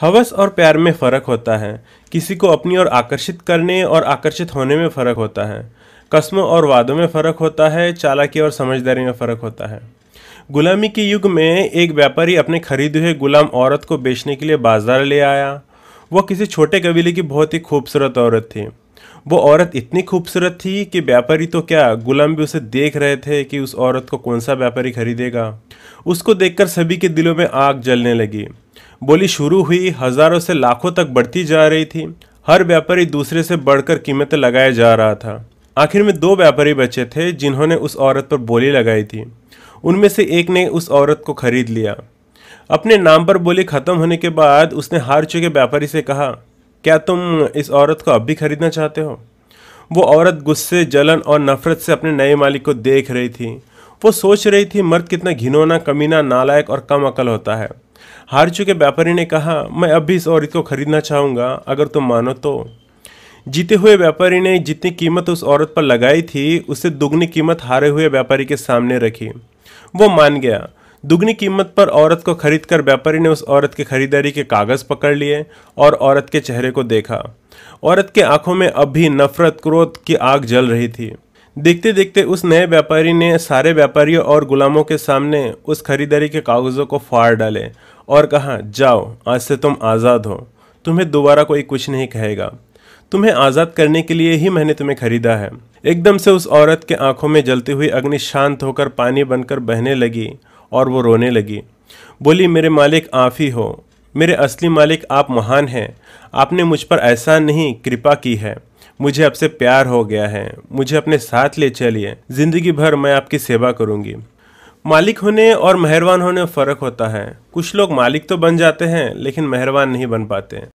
हवस और प्यार में फ़र्क होता है। किसी को अपनी ओर आकर्षित करने और आकर्षित होने में फ़र्क होता है। कस्मों और वादों में फ़र्क होता है। चालाकी और समझदारी में फ़र्क होता है। गुलामी के युग में एक व्यापारी अपने खरीदे हुए गुलाम औरत को बेचने के लिए बाजार ले आया। वह किसी छोटे कबीले की बहुत ही खूबसूरत औरत थी। वो औरत इतनी खूबसूरत थी कि व्यापारी तो क्या, गुलाम भी उसे देख रहे थे कि उस औरत को कौन सा व्यापारी खरीदेगा। उसको देखकर सभी के दिलों में आग जलने लगी। बोली शुरू हुई, हजारों से लाखों तक बढ़ती जा रही थी। हर व्यापारी दूसरे से बढ़कर कीमतें लगाए जा रहा था। आखिर में दो व्यापारी बचे थे जिन्होंने उस औरत पर बोली लगाई थी। उनमें से एक ने उस औरत को खरीद लिया। अपने नाम पर बोली खत्म होने के बाद उसने हार चुके व्यापारी से कहा, क्या तुम इस औरत को अब भी खरीदना चाहते हो? वो औरत गुस्से, जलन और नफरत से अपने नए मालिक को देख रही थी। वो सोच रही थी मर्द कितना घिनौना, कमीना, नालायक और कम अकल होता है। हार चुके व्यापारी ने कहा, मैं अब भी इस औरत को खरीदना चाहूंगा, अगर तुम मानो तो। जीते हुए व्यापारी ने जितनी कीमत उस औरत पर लगाई थी उससे दुगनी कीमत हारे हुए व्यापारी के सामने रखी। वो मान गया। दुगनी कीमत पर औरत को खरीदकर व्यापारी ने उस औरत की खरीदारी के कागज पकड़ लिए और औरत के चेहरे को देखा। औरत के आंखों में अब भी नफरत, क्रोध की आग जल रही थी। देखते देखते उस नए व्यापारी ने सारे व्यापारियों और गुलामों के सामने उस खरीदारी के कागजों को फाड़ डाले और कहा, जाओ, आज से तुम आज़ाद हो। तुम्हें दोबारा कोई कुछ नहीं कहेगा। तुम्हें आज़ाद करने के लिए ही मैंने तुम्हें खरीदा है। एकदम से उस औरत के आंखों में जलती हुई अग्नि शांत होकर पानी बनकर बहने लगी और वो रोने लगी। बोली, मेरे मालिक आप ही हो। मेरे असली मालिक आप महान हैं। आपने मुझ पर एहसान नहीं, कृपा की है। मुझे आपसे प्यार हो गया है। मुझे अपने साथ ले चलिए। जिंदगी भर मैं आपकी सेवा करूंगी। मालिक होने और मेहरबान होने में फ़र्क होता है। कुछ लोग मालिक तो बन जाते हैं लेकिन मेहरबान नहीं बन पाते।